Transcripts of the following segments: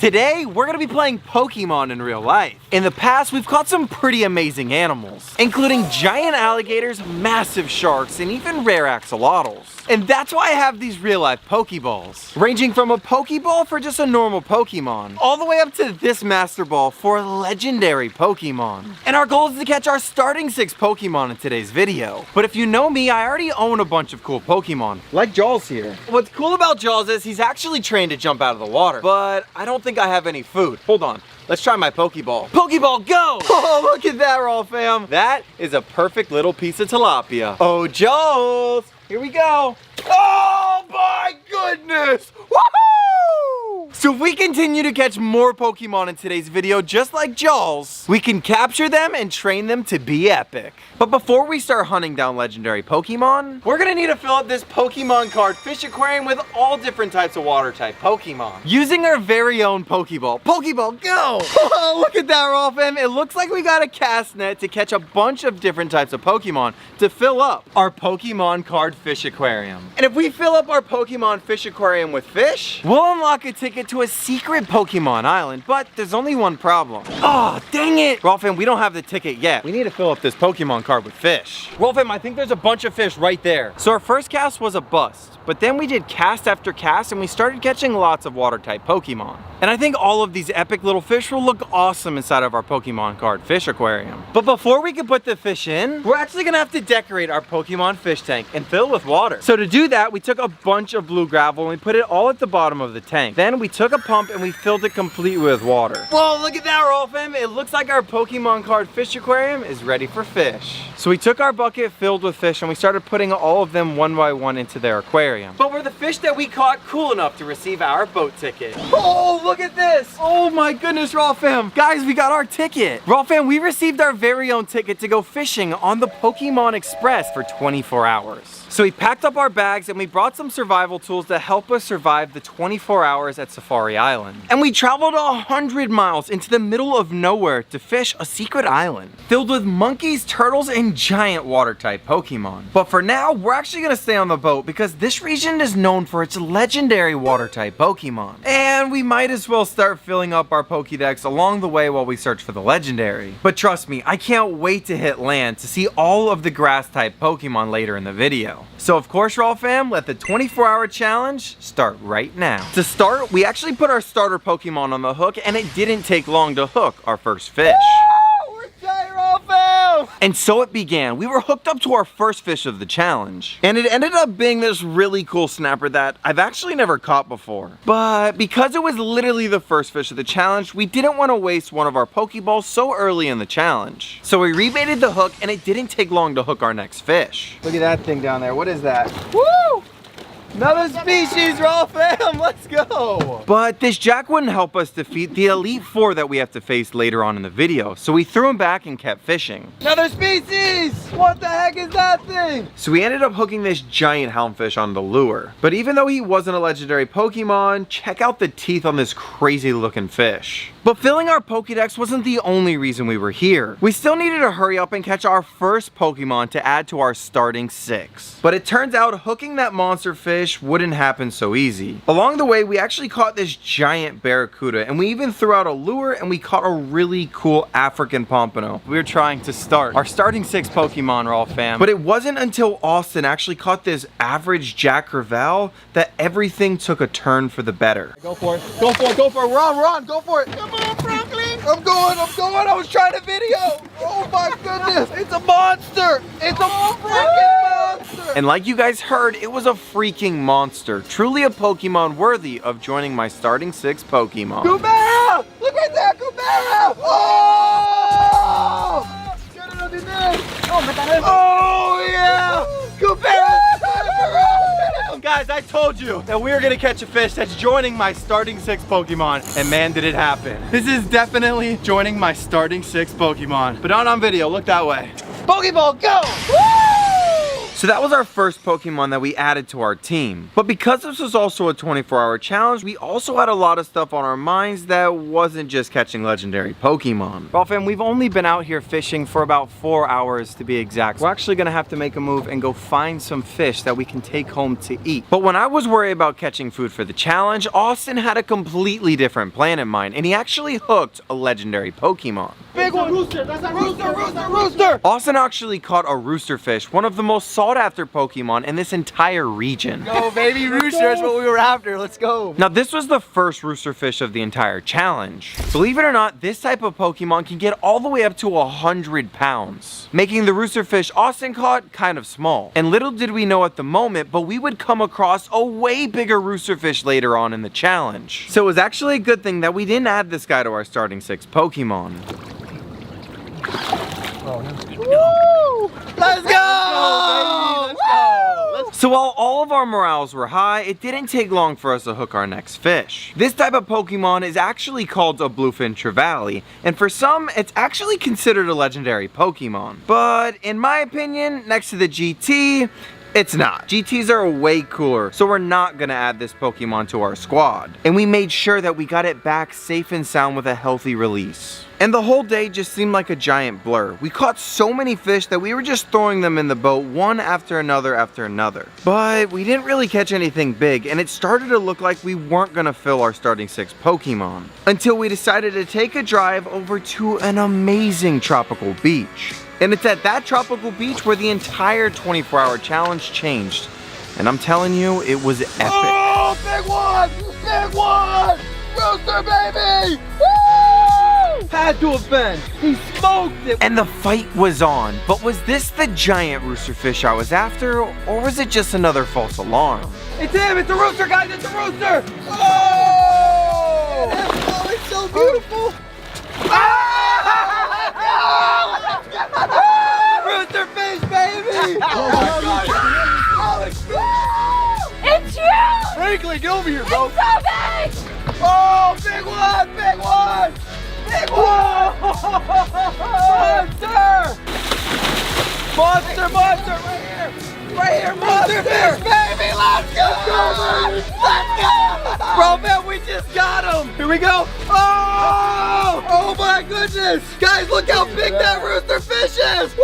Today, we're gonna be playing Pokemon in real life. In the past, we've caught some pretty amazing animals, including giant alligators, massive sharks, and even rare axolotls. And that's why I have these real life Pokeballs, ranging from a Pokeball for just a normal Pokemon, all the way up to this Master Ball for a legendary Pokemon. And our goal is to catch our starting 6 Pokemon in today's video. But if you know me, I already own a bunch of cool Pokemon, like Jaws here. What's cool about Jaws is he's actually trained to jump out of the water, but I don't think I have any food. Hold on. Let's try my Pokeball. Pokeball, go! Oh, look at that, Raw fam. That is a perfect little piece of tilapia. Oh, Jaws, here we go. Oh my goodness! Woohoo! So if we continue to catch more Pokemon in today's video, just like Jaws, we can capture them and train them to be epic. But before we start hunting down legendary Pokemon, we're gonna need to fill up this Pokemon card fish aquarium with all different types of water type Pokemon, using our very own Pokeball. Pokeball, go! Oh, look at that, Raw fam. It looks like we got a cast net to catch a bunch of different types of Pokemon to fill up our Pokemon card fish aquarium. And if we fill up our Pokemon fish aquarium with fish, we'll unlock a ticket to a secret Pokemon island, but there's only one problem. Oh, dang it! Raw fam, we don't have the ticket yet. We need to fill up this Pokemon card with fish. Raw fam, I think there's a bunch of fish right there. So our first cast was a bust, but then we did cast after cast and we started catching lots of water type Pokemon. And I think all of these epic little fish will look awesome inside of our Pokemon card fish aquarium. But before we can put the fish in, we're actually gonna have to decorate our Pokemon fish tank and fill it with water. So to do that, we took a bunch of blue gravel and we put it all at the bottom of the tank. Then we took a pump and we filled it completely with water. Whoa, look at that, Raw fam. It looks like our Pokemon card fish aquarium is ready for fish. So we took our bucket filled with fish and we started putting all of them one by one into their aquarium. But were the fish that we caught cool enough to receive our boat ticket? Oh, look at this. Oh my goodness, Raw fam. Guys, we got our ticket. Raw fam, we received our very own ticket to go fishing on the Pokemon Express for 24 hours. So we packed up our bags and we brought some survival tools to help us survive the 24 hours at Safari Island. And we traveled 100 miles into the middle of nowhere to fish a secret island filled with monkeys, turtles, and giant water type Pokemon. But for now, we're actually gonna stay on the boat because this region is known for its legendary water type Pokemon. And we might as well start filling up our Pokédex along the way while we search for the legendary. But trust me, I can't wait to hit land to see all of the grass type Pokemon later in the video. So of course, Raw fam, let the 24-hour challenge start right now. To start, we actually put our starter Pokemon on the hook and it didn't take long to hook our first fish. We're tight, Raw fam! And so it began. We were hooked up to our first fish of the challenge. And it ended up being this really cool snapper that I've actually never caught before. But because it was literally the first fish of the challenge, we didn't want to waste one of our Pokeballs so early in the challenge. So we rebaited the hook and it didn't take long to hook our next fish. Look at that thing down there. What is that? Woo! Another species, Raw fam, let's go! But this Jack wouldn't help us defeat the Elite Four that we have to face later on in the video, so we threw him back and kept fishing. Another species! What the heck is that thing? So we ended up hooking this giant houndfish on the lure. But even though he wasn't a legendary Pokemon, check out the teeth on this crazy looking fish. But filling our Pokédex wasn't the only reason we were here. We still needed to hurry up and catch our first Pokemon to add to our starting 6. But it turns out hooking that monster fish wouldn't happen so easy. Along the way, we actually caught this giant barracuda and we even threw out a lure and we caught a really cool African pompano. We were trying to start our starting 6 Pokemon, Raw fam. But it wasn't until Austin actually caught this average Jack Crevalle that everything took a turn for the better. Go for it, go for it, go for it, run, go for it. Come on, Franklin. I'm going, I was trying to video. Oh my goodness, it's a monster. It's a freaking monster. And like you guys heard, it was a freaking monster. Truly a Pokemon worthy of joining my starting 6 Pokemon. Kubera! Look right there, Kubera! Oh! Oh yeah! Kubera! Guys, I told you that we were gonna catch a fish that's joining my starting 6 Pokemon, and man, did it happen. This is definitely joining my starting 6 Pokemon, but not on video. Look that way. Pokeball, go! Woo! So that was our first Pokemon that we added to our team. But because this was also a 24-hour challenge, we also had a lot of stuff on our minds that wasn't just catching legendary Pokemon. Well, fam, we've only been out here fishing for about 4 hours to be exact. We're actually gonna have to make a move and go find some fish that we can take home to eat. But when I was worried about catching food for the challenge, Austin had a completely different plan in mind, and he actually hooked a legendary Pokemon. Big one, rooster. That's a rooster. Austin actually caught a rooster fish, one of the most sought after Pokemon in this entire region. Go, baby, rooster. That's what we were after. Let's go. Now, this was the first rooster fish of the entire challenge. Believe it or not, this type of Pokemon can get all the way up to 100 pounds, making the rooster fish Austin caught kind of small. And little did we know at the moment, but we would come across a way bigger rooster fish later on in the challenge. So it was actually a good thing that we didn't add this guy to our starting 6 Pokemon. Woo! Let's go! Let's go! So while all of our morales were high, it didn't take long for us to hook our next fish. This type of Pokemon is actually called a bluefin trevally, and for some, it's actually considered a legendary Pokemon. But in my opinion, next to the GT, it's not. GTs are way cooler, so we're not gonna add this Pokemon to our squad. And we made sure that we got it back safe and sound with a healthy release. And the whole day just seemed like a giant blur. We caught so many fish that we were just throwing them in the boat one after another after another. But we didn't really catch anything big, and it started to look like we weren't gonna fill our starting 6 Pokemon. Until we decided to take a drive over to an amazing tropical beach. And it's at that tropical beach where the entire 24-hour challenge changed. And I'm telling you, it was epic. Oh, big one! Big one! Rooster, baby! Woo! Had to have been. He smoked it. And the fight was on. But was this the giant rooster fish I was after, or was it just another false alarm? It's him! It's a rooster, guys! It's a rooster! Oh! Oh, it's so beautiful! Rooster fish, baby! Oh my God! It's you! Franklin, get over here, bro! It's so big! Oh, big one! Big one! Big one! Monster! Monster! Monster! Right here! Right here! Monster fish, baby! Let's go! Let's go! Bro, man, we just got him! Here we go! Oh! Oh my goodness! Guys, look how big that rooster fish is! Woo!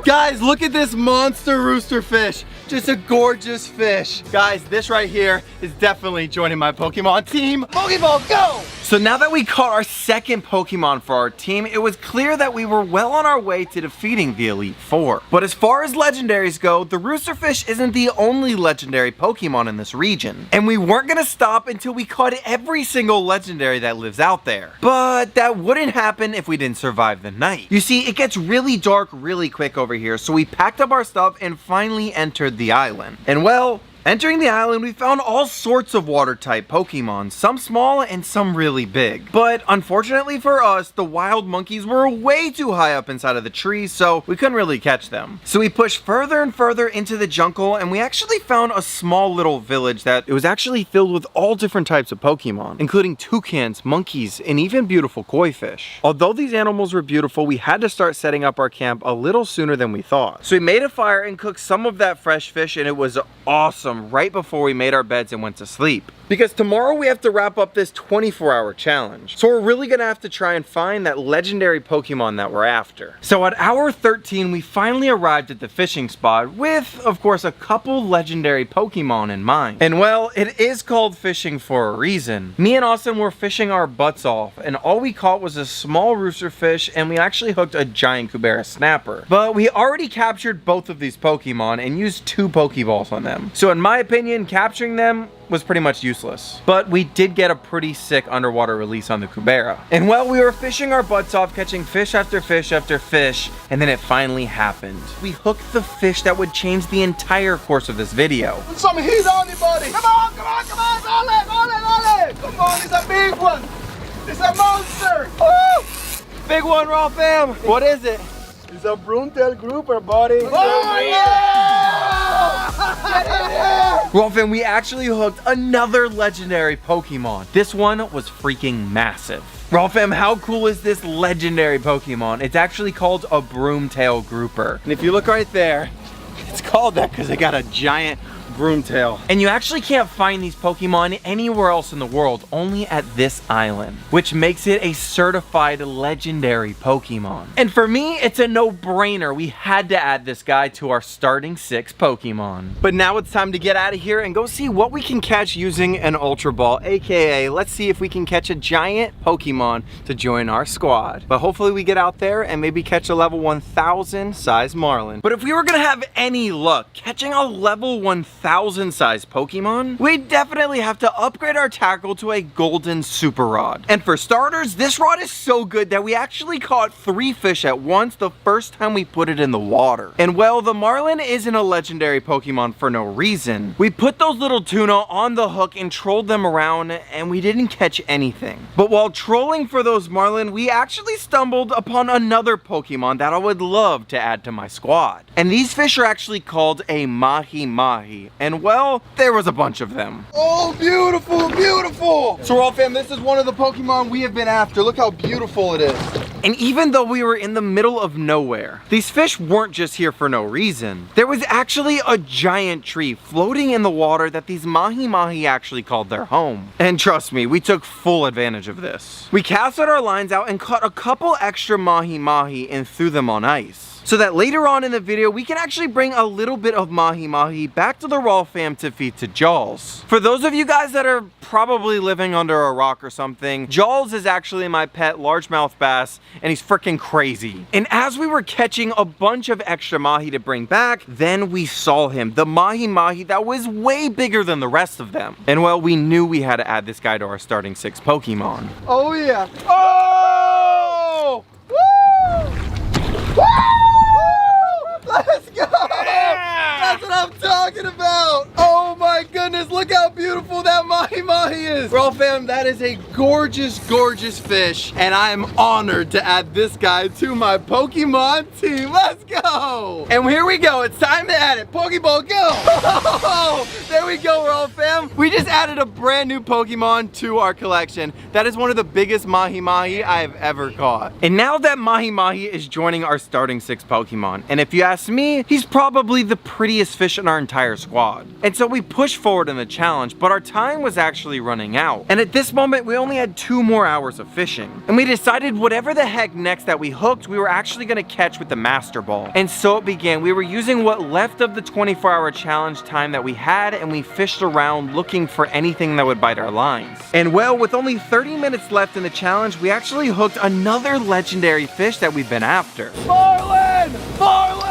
Guys, look at this monster rooster fish. Just a gorgeous fish. Guys, this right here is definitely joining my Pokemon team. Pokeball, go! So now that we caught our second Pokemon for our team, it was clear that we were well on our way to defeating the Elite Four. But as far as legendaries go, the roosterfish isn't the only legendary Pokemon in this region. And we weren't gonna stop until we caught every single legendary that lives out there. But that wouldn't happen if we didn't survive the night. You see, it gets really dark really quick over here, so we packed up our stuff and finally entered the island. And well, entering the island, we found all sorts of water-type Pokemon, some small and some really big. But unfortunately for us, the wild monkeys were way too high up inside of the trees, so we couldn't really catch them. So we pushed further and further into the jungle, and we actually found a small little village that it was actually filled with all different types of Pokemon, including toucans, monkeys, and even beautiful koi fish. Although these animals were beautiful, we had to start setting up our camp a little sooner than we thought. So we made a fire and cooked some of that fresh fish, and it was awesome right before we made our beds and went to sleep. Because tomorrow we have to wrap up this 24-hour challenge. So we're really gonna have to try and find that legendary Pokemon that we're after. So at hour 13, we finally arrived at the fishing spot with, of course, a couple legendary Pokemon in mind. And well, it is called fishing for a reason. Me and Austin were fishing our butts off, and all we caught was a small rooster fish, and we actually hooked a giant Kubera snapper. But we already captured both of these Pokemon and used 2 Pokeballs on them. So in my opinion, capturing them was pretty much useless. But we did get a pretty sick underwater release on the Kubera. And while we were fishing our butts off, catching fish after fish after fish, and then it finally happened. We hooked the fish that would change the entire course of this video. Put some heat on it, buddy. Come on, come on, come on. Ole. Come on, it's a big one. It's a monster. Woo! Big one, Raw fam. What is it? It's a broomtail grouper, buddy. Oh, yeah! Get in here! Well, fam, we actually hooked another legendary Pokemon. This one was freaking massive. Raw fam, how cool is this legendary Pokemon? It's actually called a broomtail grouper. And if you look right there, It's called that because they got a giant broomtail. And you actually can't find these Pokemon anywhere else in the world, only at this island, which makes it a certified legendary Pokemon. And for me, it's a no-brainer. We had to add this guy to our starting 6 Pokemon. But now it's time to get out of here and go see what we can catch using an Ultra Ball, aka let's see if we can catch a giant Pokemon to join our squad. But hopefully we get out there and maybe catch a level 1000 size Marlin. But if we were gonna have any luck catching a level 1000 size Pokemon, we definitely have to upgrade our tackle to a golden super rod. And for starters, this rod is so good that we actually caught 3 fish at once the first time we put it in the water. And well, the Marlin isn't a legendary Pokemon for no reason. We put those little tuna on the hook and trolled them around and we didn't catch anything. But while trolling for those Marlin, we actually stumbled upon another Pokemon that I would love to add to my squad. And these fish are actually called a mahi-mahi. And well, there was a bunch of them. Oh, beautiful, beautiful. So RAWWF fam, this is one of the Pokemon we have been after. Look how beautiful it is. And even though we were in the middle of nowhere, these fish weren't just here for no reason. There was actually a giant tree floating in the water that these mahi-mahi actually called their home. And trust me, we took full advantage of this. We casted our lines out and caught a couple extra mahi-mahi and threw them on ice, so that later on in the video, we can actually bring a little bit of mahi-mahi back to the RAWWF fam to feed to Jaws. For those of you guys that are probably living under a rock or something, Jaws is actually my pet largemouth bass, and he's freaking crazy. And as we were catching a bunch of extra mahi to bring back, then we saw him, the mahi-mahi that was way bigger than the rest of them. And well, we knew we had to add this guy to our starting 6 Pokemon. Oh yeah. Oh! Woo! Woo! Let's go! Yeah! That's what I'm talking about! Oh my goodness, look how beautiful that mahi-mahi is! RAWWF fam, that is a gorgeous, gorgeous fish, and I am honored to add this guy to my Pokemon team. Let's go! And here we go, it's time to add it. Pokeball, go! Oh, there we go, RAWWF fam. We just added a brand new Pokemon to our collection. That is one of the biggest mahi-mahi I have ever caught. And now that mahi-mahi is joining our starting 6 Pokemon, and if you ask me, he's probably the prettiest fish in our entire squad. And so we pushed forward in the challenge, but our time was actually running out. And at this moment, we only had 2 more hours of fishing. And we decided whatever the heck next that we hooked, we were actually gonna catch with the Master Ball. And so it began. We were using what left of the 24-hour challenge time that we had, and we fished around looking for anything that would bite our lines. And well, with only 30 minutes left in the challenge, we actually hooked another legendary fish that we've been after. Marlin! Marlin!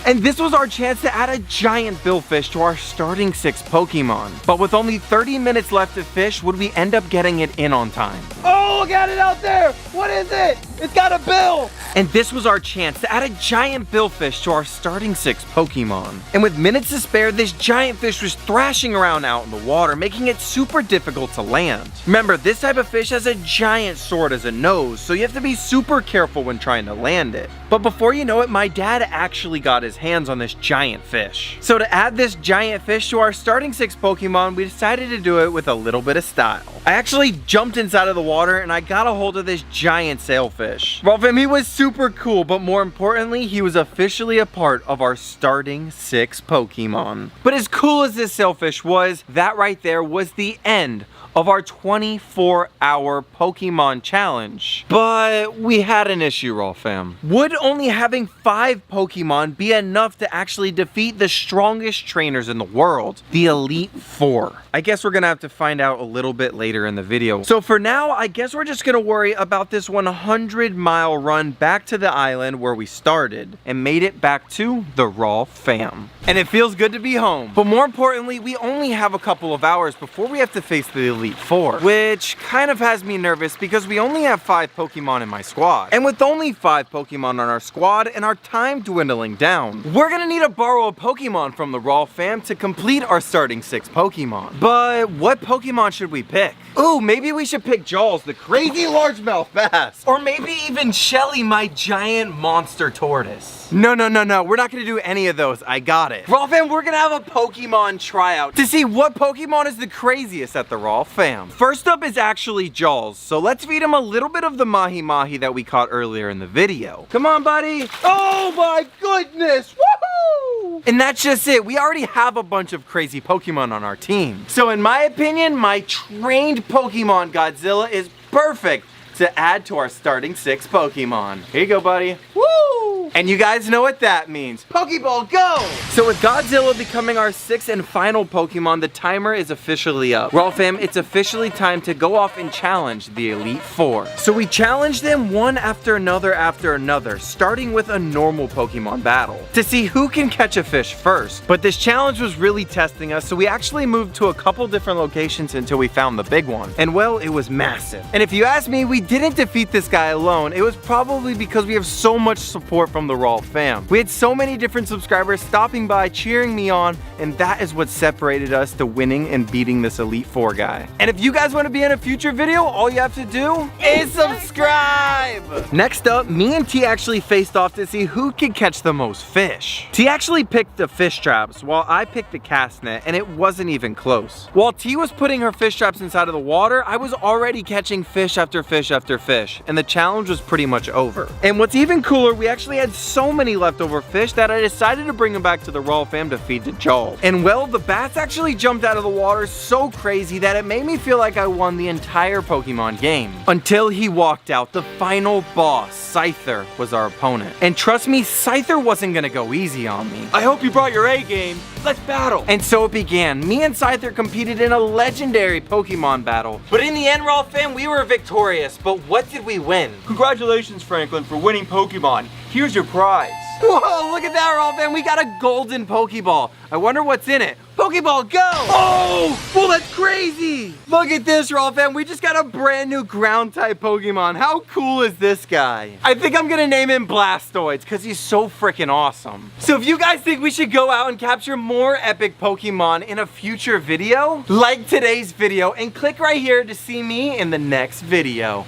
And this was our chance to add a giant billfish to our starting 6 Pokemon. But with only 30 minutes left to fish, would we end up getting it in on time? Oh, look at it out there! What is it? It's got a bill! And this was our chance to add a giant billfish to our starting 6 Pokemon. And with minutes to spare, this giant fish was thrashing around out in the water, making it super difficult to land. Remember, this type of fish has a giant sword as a nose, so you have to be super careful when trying to land it. But before you know it, my dad actually got his hands on this giant fish. So to add this giant fish to our starting 6 Pokemon, we decided to do it with a little bit of style. I actually jumped inside of the water and I got a hold of this giant sailfish. RAWWF fam, he was super cool, but more importantly, he was officially a part of our starting 6 Pokemon. But as cool as this sailfish was, that right there was the end of our 24-hour Pokemon challenge. But we had an issue, RAWWF fam. Would only having 5 Pokemon be enough to actually defeat the strongest trainers in the world, the Elite Four? I guess we're gonna have to find out a little bit later in the video. So for now, I guess we're just gonna worry about this 100-mile run back to the island where we started and made it back to the RAWWF fam. And it feels good to be home. But more importantly, we only have a couple of hours before we have to face the Elite Four, which kind of has me nervous because we only have 5 Pokemon in my squad. And with only 5 Pokemon on our squad and our time dwindling down, we're gonna need to borrow a Pokemon from the RAWWF fam to complete our starting 6 Pokemon. But what Pokemon should we pick? Ooh, maybe we should pick Jaws, the crazy largemouth bass. Or maybe even Shelly, my giant monster tortoise. No, we're not gonna do any of those, I got it. RAWWF fam, we're gonna have a Pokemon tryout to see what Pokemon is the craziest at the RAWWF fam. First up is actually Jaws, so let's feed him a little bit of the mahi-mahi that we caught earlier in the video. Come on, buddy. Oh my goodness! Woohoo! And that's just it. We already have a bunch of crazy Pokemon on our team. So in my opinion, my trained Pokemon Godzilla is perfect to add to our starting 6 Pokemon. Here you go, buddy. Woo! And you guys know what that means. Pokeball, go! So with Godzilla becoming our 6th and final Pokemon, the timer is officially up. Well, fam, it's officially time to go off and challenge the Elite Four. So we challenge them one after another, starting with a normal Pokemon battle to see who can catch a fish first. But this challenge was really testing us, so we actually moved to a couple different locations until we found the big one. And well, it was massive. And if you ask me, we didn't defeat this guy alone. It was probably because we have so much support from the RAWWF fam. We had so many different subscribers stopping by, cheering me on, and that is what separated us to winning and beating this Elite Four guy. And if you guys want to be in a future video, all you have to do is subscribe! Next up, me and T actually faced off to see who could catch the most fish. T actually picked the fish traps, while I picked the cast net, and it wasn't even close. While T was putting her fish traps inside of the water, I was already catching fish after fish after fish, and the challenge was pretty much over. And what's even cooler, we actually had so many leftover fish that I decided to bring them back to the RAWWF fam to feed to Joel. And well, the bats actually jumped out of the water so crazy that it made me feel like I won the entire Pokemon game. Until he walked out, the final boss, Scyther, was our opponent. And trust me, Scyther wasn't gonna go easy on me. I hope you brought your A game. Let's battle. And so it began. Me and Scyther competed in a legendary Pokemon battle. But in the end, RAWWF fam, we were victorious. But what did we win? Congratulations, Franklin, for winning Pokemon. Here's your prize. Whoa, look at that, RAWWF fam. We got a golden Pokeball. I wonder what's in it. Pokeball, go! Oh, well, that's crazy. Look at this, RAWWF fam. We just got a brand new ground type Pokemon. How cool is this guy? I think I'm gonna name him Blastoise because he's so freaking awesome. So if you guys think we should go out and capture more epic Pokemon in a future video, like today's video and click right here to see me in the next video.